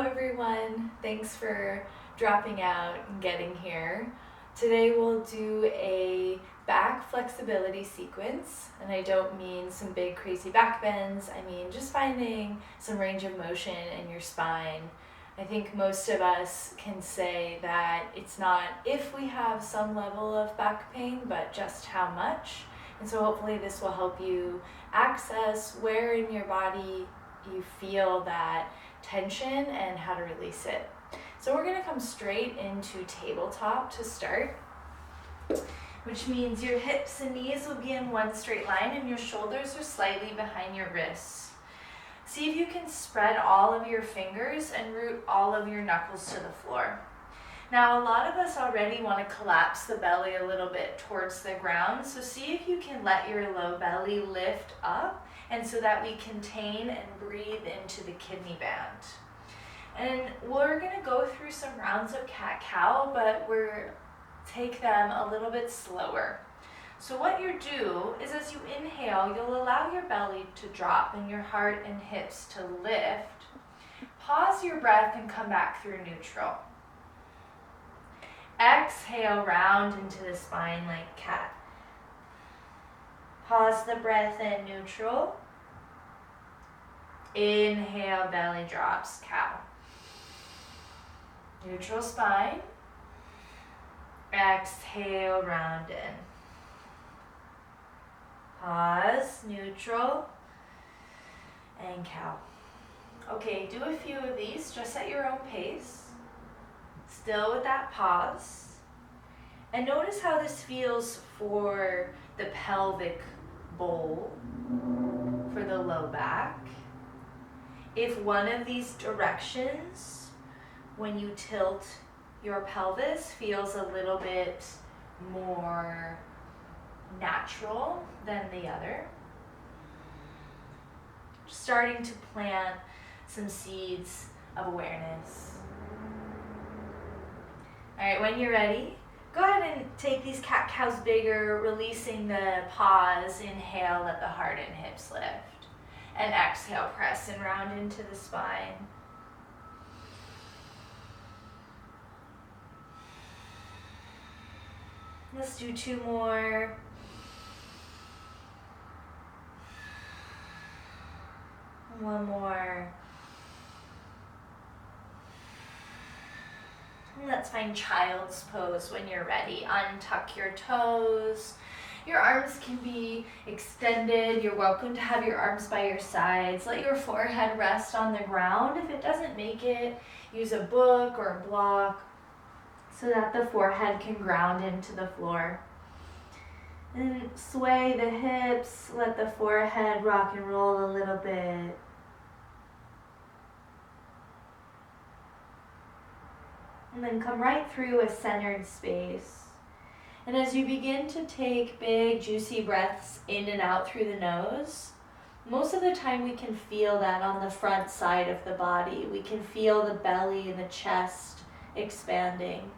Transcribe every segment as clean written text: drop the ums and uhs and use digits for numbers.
Hello everyone, thanks for dropping out and getting here. Today we'll do a back flexibility sequence, and I don't mean some big crazy back bends, I mean just finding some range of motion in your spine. I think most of us can say that it's not if we have some level of back pain, but just how much. And so hopefully this will help you access where in your body you feel that tension and how to release it. So we're going to come straight into tabletop to start, which means your hips and knees will be in one straight line and your shoulders are slightly behind your wrists. See if you can spread all of your fingers and root all of your knuckles to the floor. Now, a lot of us already want to collapse the belly a little bit towards the ground, so see if you can let your low belly lift up, and so that we contain and breathe into the kidney band. And we're going to go through some rounds of cat-cow, but we're take them a little bit slower. So what you do is as you inhale, you'll allow your belly to drop and your heart and hips to lift. Pause your breath and come back through neutral. Exhale, round into the spine like cat. Pause the breath in neutral. Inhale, belly drops, cow. Neutral spine. Exhale, round in. Pause, neutral, and cow. Okay, do a few of these just at your own pace. Still with that pause. And notice how this feels for the pelvic bowl, for the low back. If one of these directions, when you tilt your pelvis, feels a little bit more natural than the other, starting to plant some seeds of awareness. All right, when you're ready, go ahead and take these cat-cows bigger, releasing the pause. Inhale, let the heart and hips lift. And exhale, press and round into the spine. Let's do two more. One more. And let's find child's pose when you're ready. Untuck your toes. Your arms can be extended. You're welcome to have your arms by your sides. Let your forehead rest on the ground. If it doesn't make it, use a book or a block so that the forehead can ground into the floor. And sway the hips. Let the forehead rock and roll a little bit. And then come right through a centered space. And as you begin to take big, juicy breaths in and out through the nose, most of the time we can feel that on the front side of the body. We can feel the belly and the chest expanding.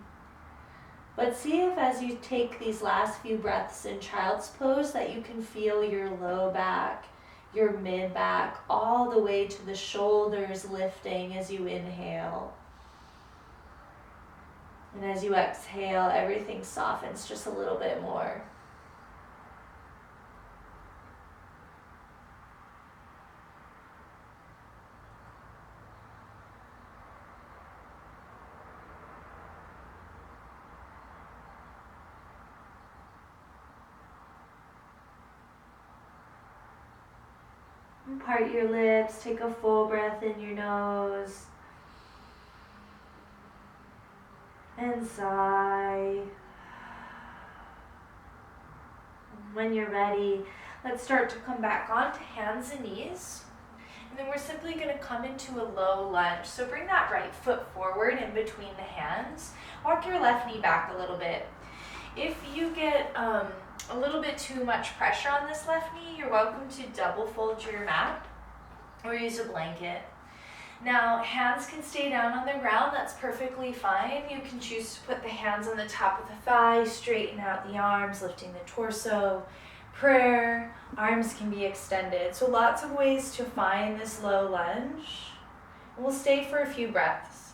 But see if as you take these last few breaths in child's pose that you can feel your low back, your mid back, all the way to the shoulders lifting as you inhale. And as you exhale, everything softens just a little bit more. And part your lips, take a full breath in your nose. And sigh. When you're ready, let's start to come back onto hands and knees. And then we're simply going to come into a low lunge. So bring that right foot forward in between the hands. Walk your left knee back a little bit. If you get a little bit too much pressure on this left knee, you're welcome to double fold your mat or use a blanket. Now, hands can stay down on the ground, that's perfectly fine. You can choose to put the hands on the top of the thigh, straighten out the arms, lifting the torso. Prayer, arms can be extended. So lots of ways to find this low lunge. We'll stay for a few breaths.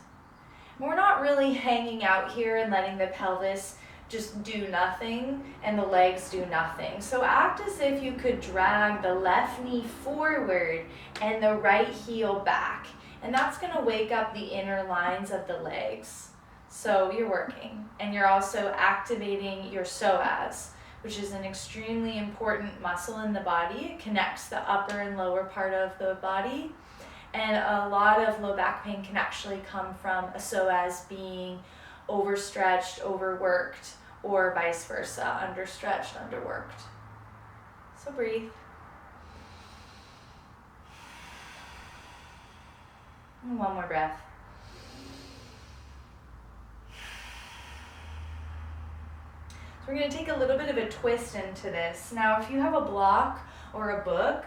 We're not really hanging out here and letting the pelvis just do nothing and the legs do nothing. So act as if you could drag the left knee forward and the right heel back. And that's going to wake up the inner lines of the legs. So you're working, and you're also activating your psoas, which is an extremely important muscle in the body. It connects the upper and lower part of the body. And a lot of low back pain can actually come from a psoas being overstretched, overworked, or vice versa, understretched, underworked. So breathe. And one more breath. So we're going to take a little bit of a twist into this. Now, if you have a block or a book,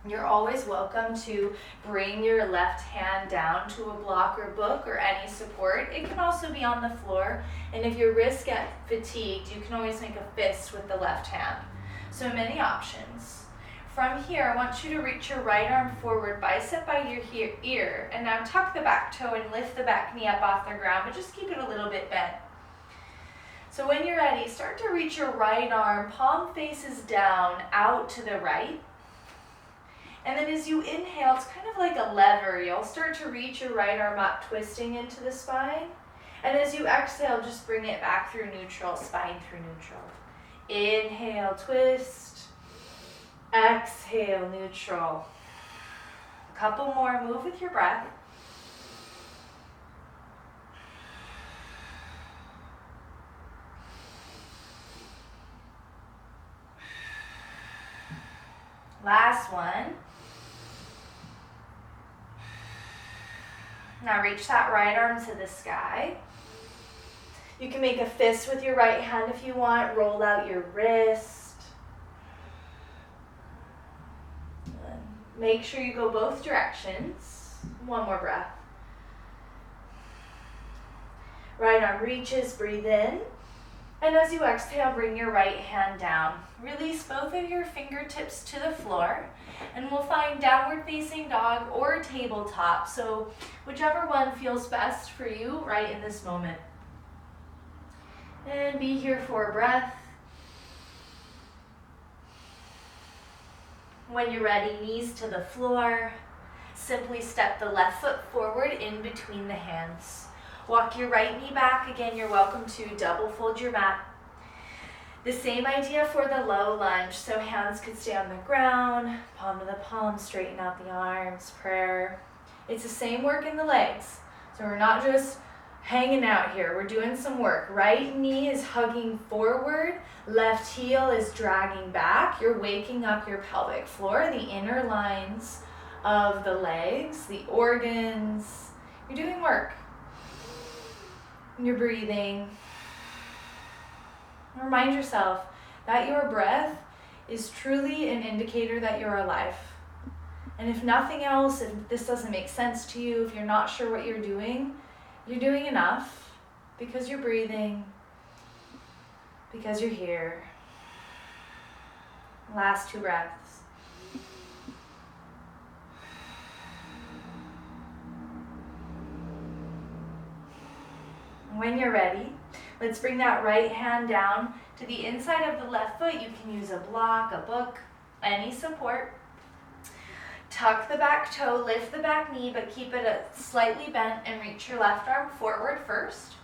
you're always welcome to bring your left hand down to a block or book or any support. It can also be on the floor. And if your wrists get fatigued, you can always make a fist with the left hand. So many options. From here, I want you to reach your right arm forward, bicep by your ear. And now tuck the back toe and lift the back knee up off the ground, but just keep it a little bit bent. So when you're ready, start to reach your right arm, palm faces down, out to the right. And then as you inhale, it's kind of like a lever. You'll start to reach your right arm up, twisting into the spine. And as you exhale, just bring it back through neutral, spine through neutral. Inhale, twist. Exhale, neutral. A couple more, move with your breath. Last one. Now reach that right arm to the sky. You can make a fist with your right hand if you want. Roll out your wrist. Make sure you go both directions. One more breath. Right arm reaches, breathe in. And as you exhale, bring your right hand down. Release both of your fingertips to the floor. And we'll find downward facing dog or tabletop. So whichever one feels best for you right in this moment. And be here for a breath. When you're ready, knees to the floor. Simply step the left foot forward in between the hands. Walk your right knee back. Again, you're welcome to double fold your mat. The same idea for the low lunge. So hands could stay on the ground, palm to the palm, straighten out the arms, prayer. It's the same work in the legs. So we're not just hanging out here. We're doing some work. Right knee is hugging forward. Left heel is dragging back. You're waking up your pelvic floor, the inner lines of the legs, the organs. You're doing work. You're breathing. Remind yourself that your breath is truly an indicator that you're alive. And if nothing else, if this doesn't make sense to you, if you're not sure what you're doing enough because you're breathing, because you're here. Last two breaths. When you're ready, let's bring that right hand down to the inside of the left foot. You can use a block, a book, any support. Tuck the back toe, lift the back knee, but keep it slightly bent and reach your left arm forward first.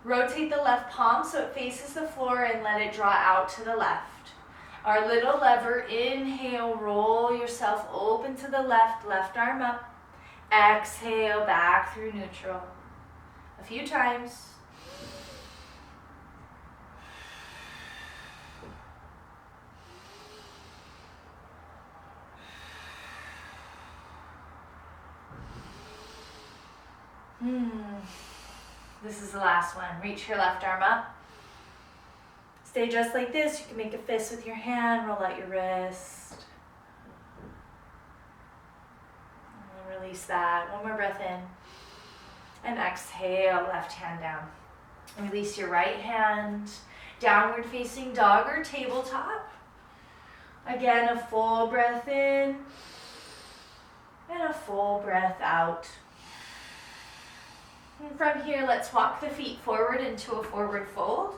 Rotate the left palm so it faces the floor and let it draw out to the left. Our little lever, inhale, roll yourself open to the left arm up. Exhale, back through neutral. A few times. This is the last one. Reach your left arm up. Stay just like this. You can make a fist with your hand. Roll out your wrist. And release that. One more breath in. And exhale, left hand down. Release your right hand. Downward facing dog or tabletop. Again, a full breath in. And a full breath out. And from here, let's walk the feet forward into a forward fold.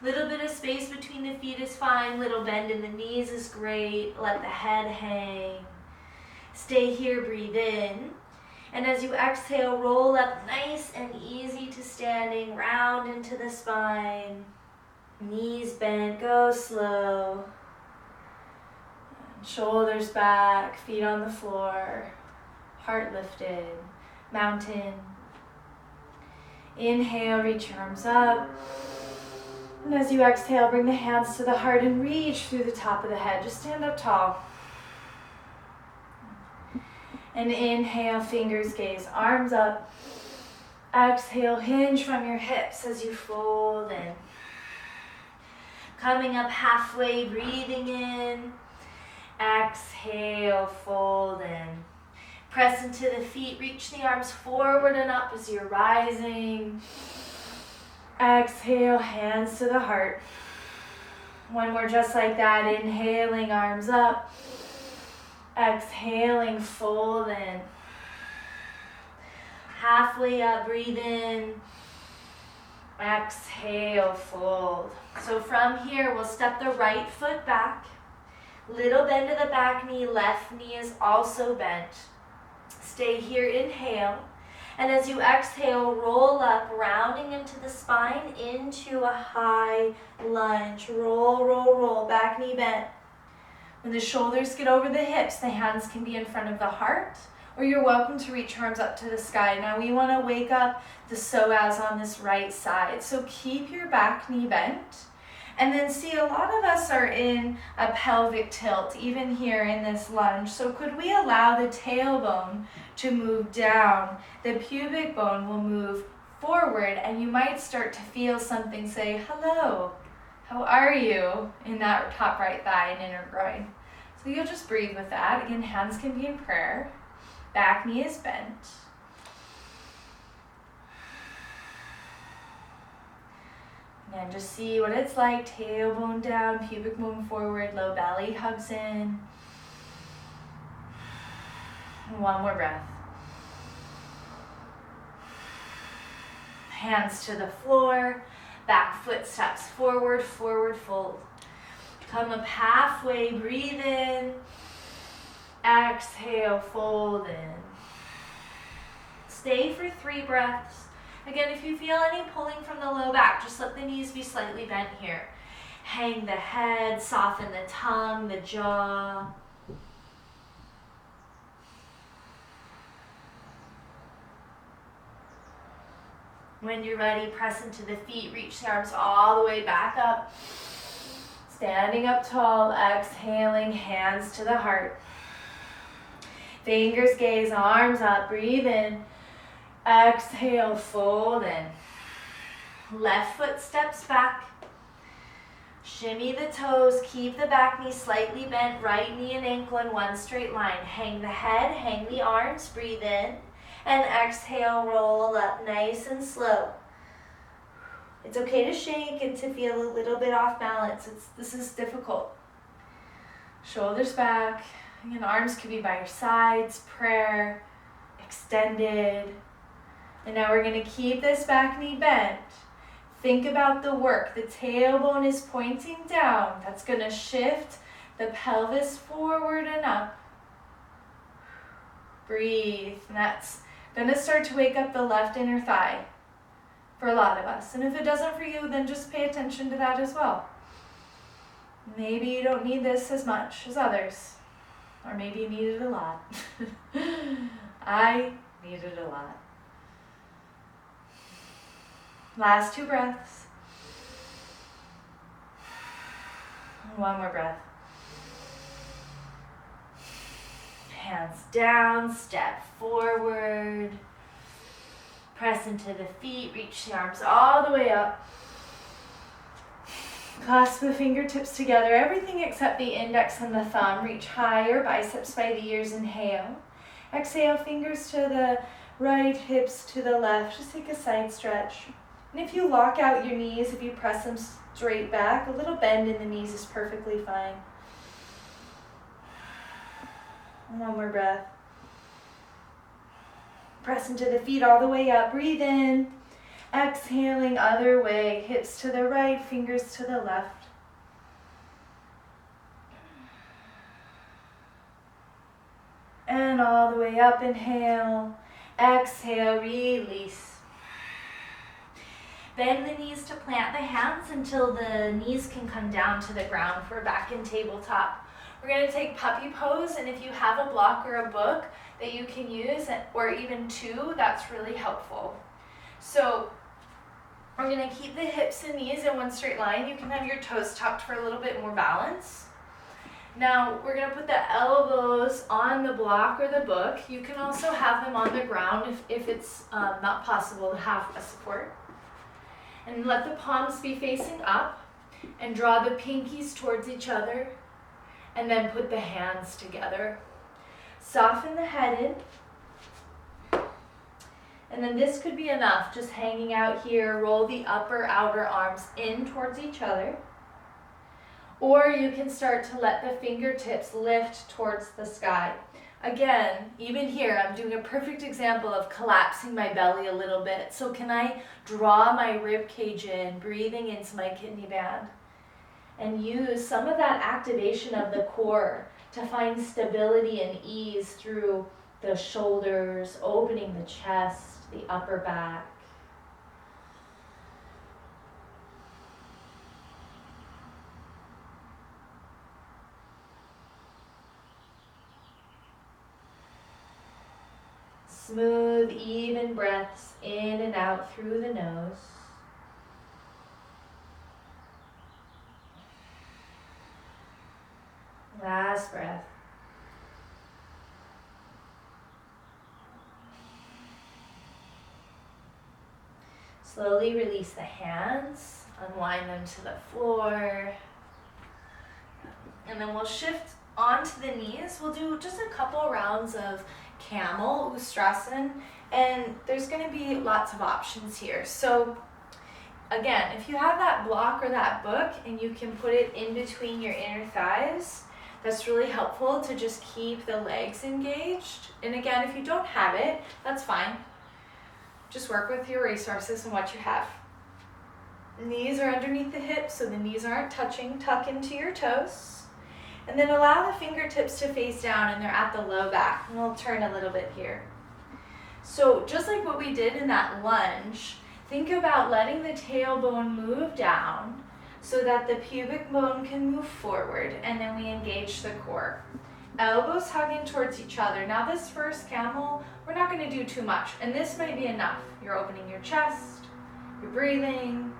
Little bit of space between the feet is fine. Little bend in the knees is great. Let the head hang. Stay here, breathe in. And as you exhale, roll up nice and easy to standing, round into the spine. Knees bent, go slow. Shoulders back, feet on the floor. Heart lifted, mountain. Inhale, reach your arms up. And as you exhale, bring the hands to the heart and reach through the top of the head. Just stand up tall. And inhale, fingers gaze, arms up. Exhale, hinge from your hips as you fold in. Coming up halfway, breathing in. Exhale, fold in. Press into the feet, reach the arms forward and up as you're rising. Exhale, hands to the heart. One more just like that, inhaling, arms up. Exhaling, fold in. Halfway up, breathe in. Exhale, fold. So from here, we'll step the right foot back. Little bend to the back knee, left knee is also bent. Stay here, inhale. And as you exhale, roll up, rounding into the spine, into a high lunge. Roll, roll, roll, back knee bent. When the shoulders get over the hips, the hands can be in front of the heart, or you're welcome to reach arms up to the sky. Now we want to wake up the psoas on this right side. So keep your back knee bent. And then see, a lot of us are in a pelvic tilt, even here in this lunge. So could we allow the tailbone to move down? The pubic bone will move forward, and you might start to feel something say, hello, how are you? In that top right thigh and inner groin. So you'll just breathe with that. Again, hands can be in prayer. Back knee is bent. And then just see what it's like, tailbone down, pubic bone forward, low belly hugs in. And one more breath. Hands to the floor, back foot steps forward, forward fold. Come up halfway, breathe in. Exhale, fold in. Stay for 3 breaths. Again, if you feel any pulling from the low back, just let the knees be slightly bent here. Hang the head, soften the tongue, the jaw. When you're ready, press into the feet, reach the arms all the way back up. Standing up tall, exhaling, hands to the heart. Fingers gaze, arms up, breathe in. Exhale, fold in. Left foot steps back. Shimmy the toes, keep the back knee slightly bent, right knee and ankle in one straight line. Hang the head, hang the arms, breathe in. And exhale, roll up nice and slow. It's okay to shake and to feel a little bit off balance. This is difficult. Shoulders back. Again, arms could be by your sides, prayer, extended. And now we're going to keep this back knee bent. Think about the work. The tailbone is pointing down. That's going to shift the pelvis forward and up. Breathe. And that's going to start to wake up the left inner thigh for a lot of us. And if it doesn't for you, then just pay attention to that as well. Maybe you don't need this as much as others. Or maybe you need it a lot. I need it a lot. Last 2 breaths. One more breath. Hands down, step forward. Press into the feet, reach the arms all the way up. Clasp the fingertips together, everything except the index and the thumb. Reach higher, biceps by the ears, inhale. Exhale, fingers to the right, hips to the left. Just take a side stretch. And if you lock out your knees, if you press them straight back, a little bend in the knees is perfectly fine. One more breath. Press into the feet all the way up. Breathe in. Exhaling, other way. Hips to the right, fingers to the left. And all the way up, inhale. Exhale, release. Bend the knees to plant the hands until the knees can come down to the ground. We're back in tabletop. We're going to take puppy pose, and if you have a block or a book that you can use, or even two, that's really helpful. So we're going to keep the hips and knees in one straight line. You can have your toes tucked for a little bit more balance. Now we're going to put the elbows on the block or the book. You can also have them on the ground if it's not possible to have a support. And let the palms be facing up, and draw the pinkies towards each other, and then put the hands together. Soften the head in. And then this could be enough, just hanging out here. Roll the upper outer arms in towards each other. Or you can start to let the fingertips lift towards the sky. Again, even here, I'm doing a perfect example of collapsing my belly a little bit. So can I draw my rib cage in, breathing into my kidney band, and use some of that activation of the core to find stability and ease through the shoulders, opening the chest, the upper back. Smooth, even breaths in and out through the nose. Last breath. Slowly release the hands, unwind them to the floor. And then we'll shift onto the knees. We'll do just a couple rounds of camel, Ustrasan, and there's going to be lots of options here. So again, if you have that block or that book and you can put it in between your inner thighs, that's really helpful to just keep the legs engaged. And again, if you don't have it, that's fine. Just work with your resources and what you have. Knees are underneath the hips, so the knees aren't touching. Tuck into your toes. And then allow the fingertips to face down, and they're at the low back. And we'll turn a little bit here. So just like what we did in that lunge, think about letting the tailbone move down so that the pubic bone can move forward, and then we engage the core. Elbows hugging towards each other. Now this first camel, we're not going to do too much, and this might be enough. You're opening your chest, you're breathing.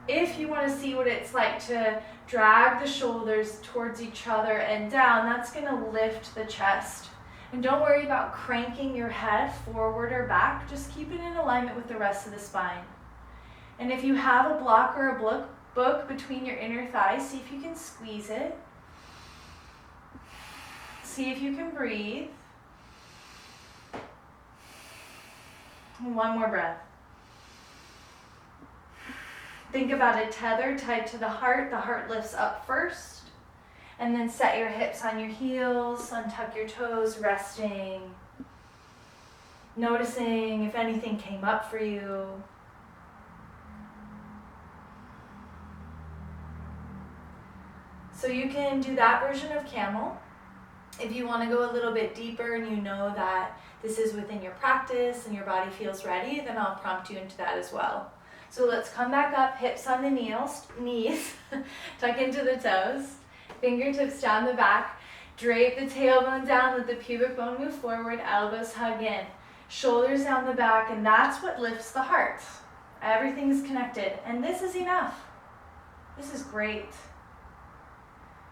If you want to see what it's like to drag the shoulders towards each other and down, that's going to lift the chest. And don't worry about cranking your head forward or back. Just keep it in alignment with the rest of the spine. And if you have a block or a book between your inner thighs, see if you can squeeze it. See if you can breathe. And one more breath. Think about a tether tied to the heart. The heart lifts up first. And then set your hips on your heels, untuck your toes, resting. Noticing if anything came up for you. So you can do that version of camel. If you want to go a little bit deeper and you know that this is within your practice and your body feels ready, then I'll prompt you into that as well. So let's come back up, hips on the knees, tuck into the toes, fingertips down the back, drape the tailbone down, let the pubic bone move forward, elbows hug in, shoulders down the back, and that's what lifts the heart. Everything's connected, and this is enough. This is great.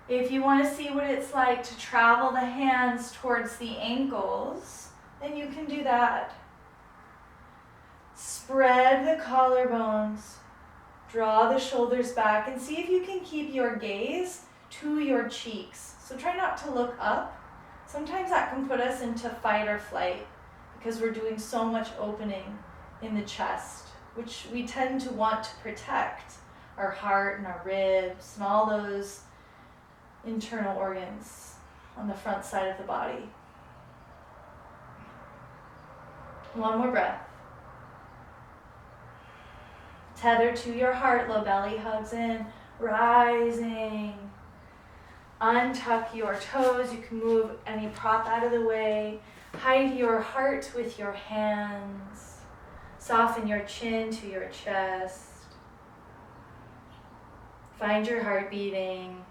If you want to see what it's like to travel the hands towards the ankles, then you can do that. Spread the collarbones, draw the shoulders back, and see if you can keep your gaze to your cheeks. So try not to look up. Sometimes that can put us into fight or flight because we're doing so much opening in the chest, which we tend to want to protect our heart and our ribs and all those internal organs on the front side of the body. One more breath. Tether to your heart, low belly hugs in, rising. Untuck your toes. You can move any prop out of the way. Hide your heart with your hands. Soften your chin to your chest. Find your heart beating.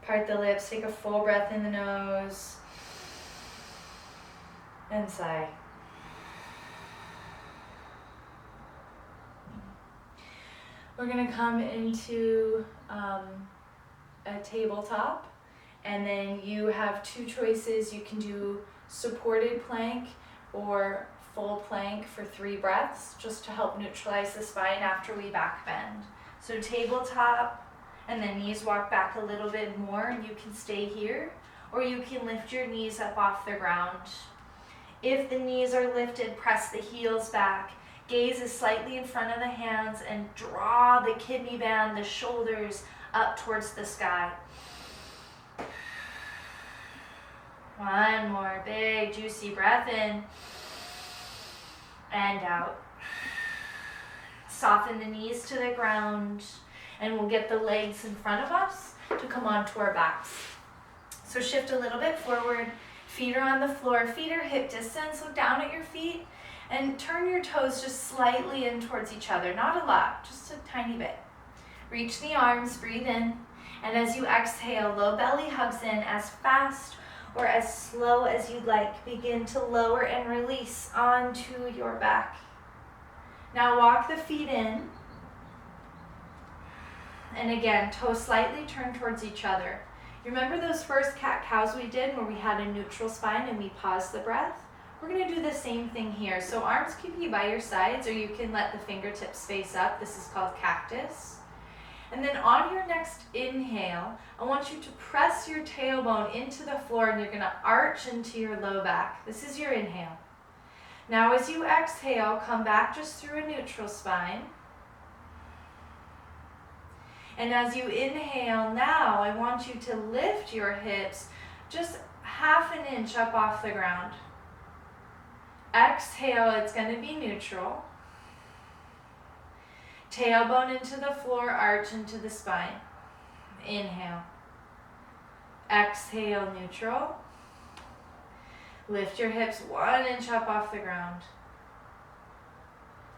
Part the lips, take a full breath in the nose. And sigh. We're gonna come into a tabletop, and then you have two choices. You can do supported plank or full plank for 3 breaths, just to help neutralize the spine after we back bend. So tabletop, and then knees walk back a little bit more, and you can stay here, or you can lift your knees up off the ground. If the knees are lifted, press the heels back. Gaze is slightly in front of the hands, and draw the kidney band, the shoulders up towards the sky. One more big juicy breath in and out. Soften the knees to the ground, and we'll get the legs in front of us to come onto our backs. So shift a little bit forward. Feet are on the floor. Feet are hip distance. Look down at your feet and turn your toes just slightly in towards each other. Not a lot, just a tiny bit. Reach the arms, breathe in. And as you exhale, low belly hugs in as fast or as slow as you'd like. Begin to lower and release onto your back. Now walk the feet in. And again, toes slightly turned towards each other. You remember those first cat-cows we did where we had a neutral spine and we paused the breath? We're gonna do the same thing here. So arms can be by your sides, or you can let the fingertips face up. This is called cactus. And then on your next inhale, I want you to press your tailbone into the floor, and you're gonna arch into your low back. This is your inhale. Now as you exhale, come back just through a neutral spine. And as you inhale now, I want you to lift your hips just 1/2 inch up off the ground. Exhale, it's going to be neutral. Tailbone into the floor, arch into the spine. Inhale. Exhale, neutral. Lift your hips 1 inch up off the ground.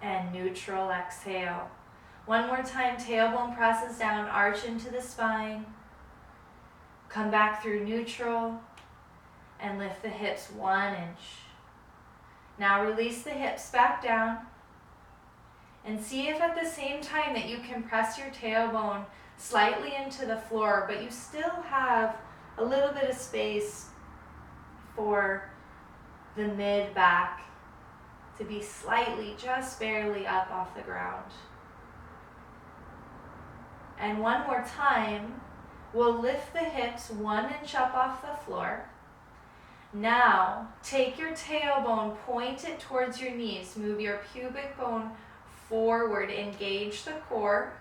And neutral, exhale. One more time, tailbone presses down, arch into the spine. Come back through neutral and lift the hips 1 inch. Now release the hips back down and see if at the same time that you can press your tailbone slightly into the floor, but you still have a little bit of space for the mid back to be slightly, just barely up off the ground. And one more time, we'll lift the hips 1 inch up off the floor. Now, take your tailbone, point it towards your knees. Move your pubic bone forward, engage the core.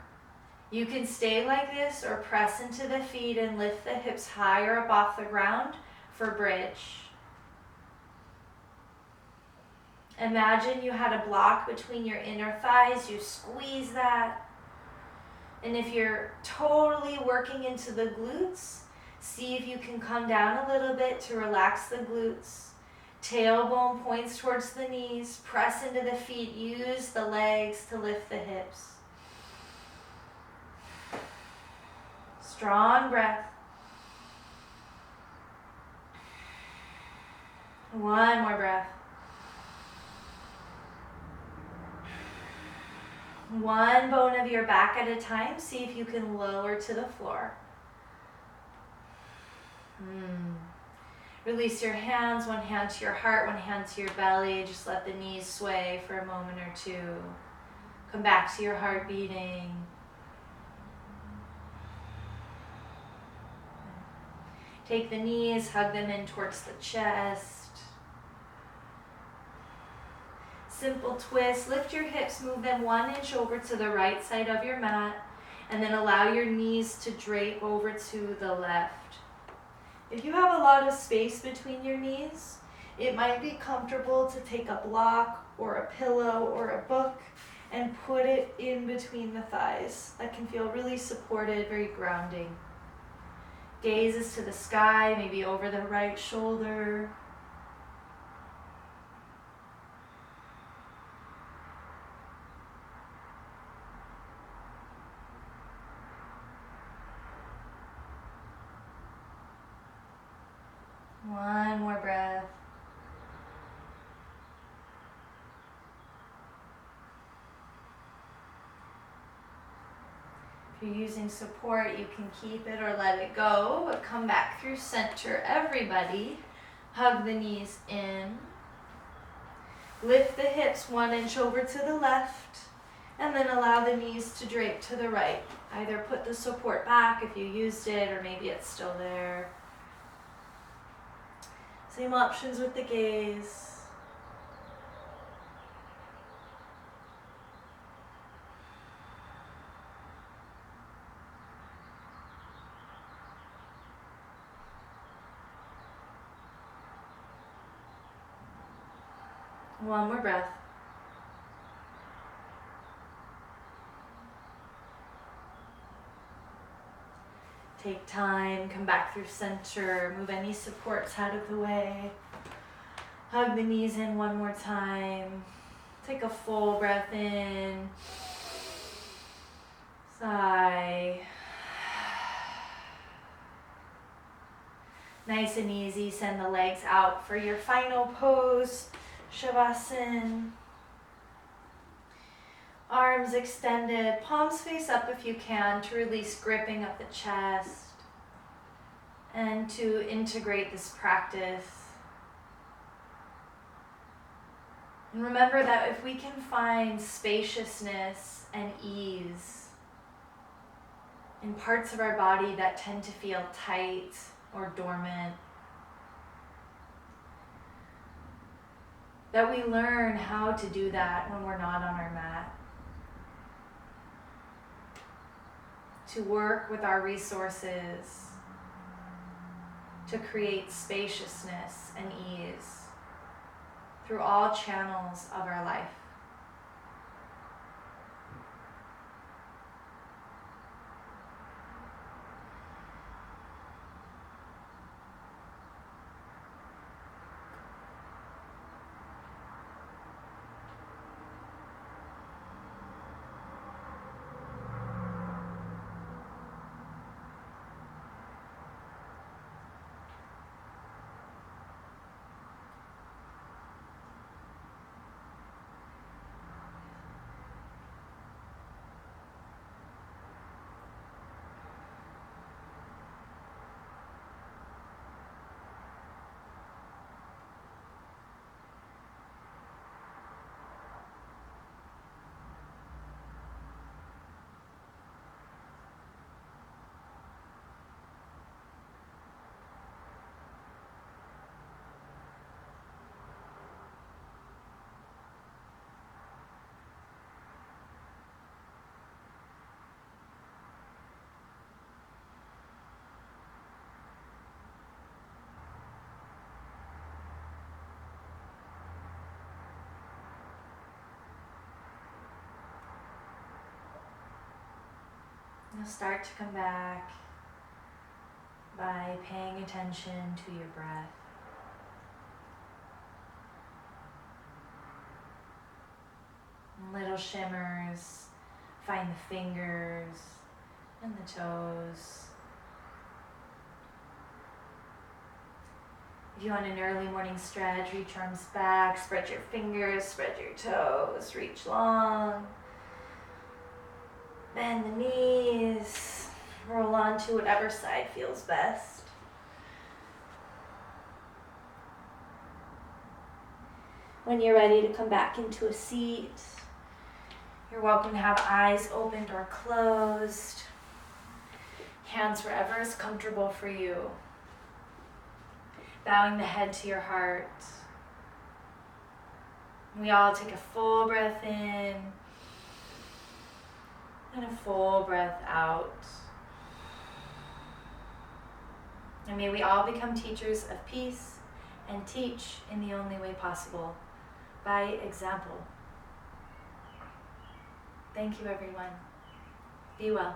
You can stay like this or press into the feet and lift the hips higher up off the ground for bridge. Imagine you had a block between your inner thighs. You squeeze that. And if you're totally working into the glutes, see if you can come down a little bit to relax the glutes. Tailbone points towards the knees, press into the feet, use the legs to lift the hips. Strong breath. One more breath. One bone of your back at a time. See if you can lower to the floor. Release your hands, one hand to your heart, one hand to your belly. Just let the knees sway for a moment or two. Come back to your heart beating. Take the knees, hug them in towards the chest. Simple twist. Lift your hips, move them 1 inch over to the right side of your mat. And then allow your knees to drape over to the left. If you have a lot of space between your knees, it might be comfortable to take a block or a pillow or a book and put it in between the thighs. That can feel really supported, very grounding. Gaze is to the sky, maybe over the right shoulder. One more breath. If you're using support, you can keep it or let it go, but come back through center, everybody. Hug the knees in. Lift the hips 1 inch over to the left, and then allow the knees to drape to the right. Either put the support back if you used it, or maybe it's still there. Same options with the gaze. One more breath. Take time, come back through center, move any supports out of the way. Hug the knees in one more time. Take a full breath in. Sigh. Nice and easy, send the legs out for your final pose, Shavasana. Arms extended, palms face up if you can to release gripping of the chest and to integrate this practice. And remember that if we can find spaciousness and ease in parts of our body that tend to feel tight or dormant, that we learn how to do that when we're not on our mat. To work with our resources to create spaciousness and ease through all channels of our life. You'll start to come back by paying attention to your breath. Little shimmers, find the fingers and the toes. If you want an early morning stretch, reach arms back, spread your fingers, spread your toes, reach long. Bend the knees, roll onto whatever side feels best. When you're ready to come back into a seat, you're welcome to have eyes opened or closed. Hands wherever is comfortable for you. Bowing the head to your heart. We all take a full breath in. And a full breath out. And may we all become teachers of peace and teach in the only way possible, by example. Thank you, everyone. Be well.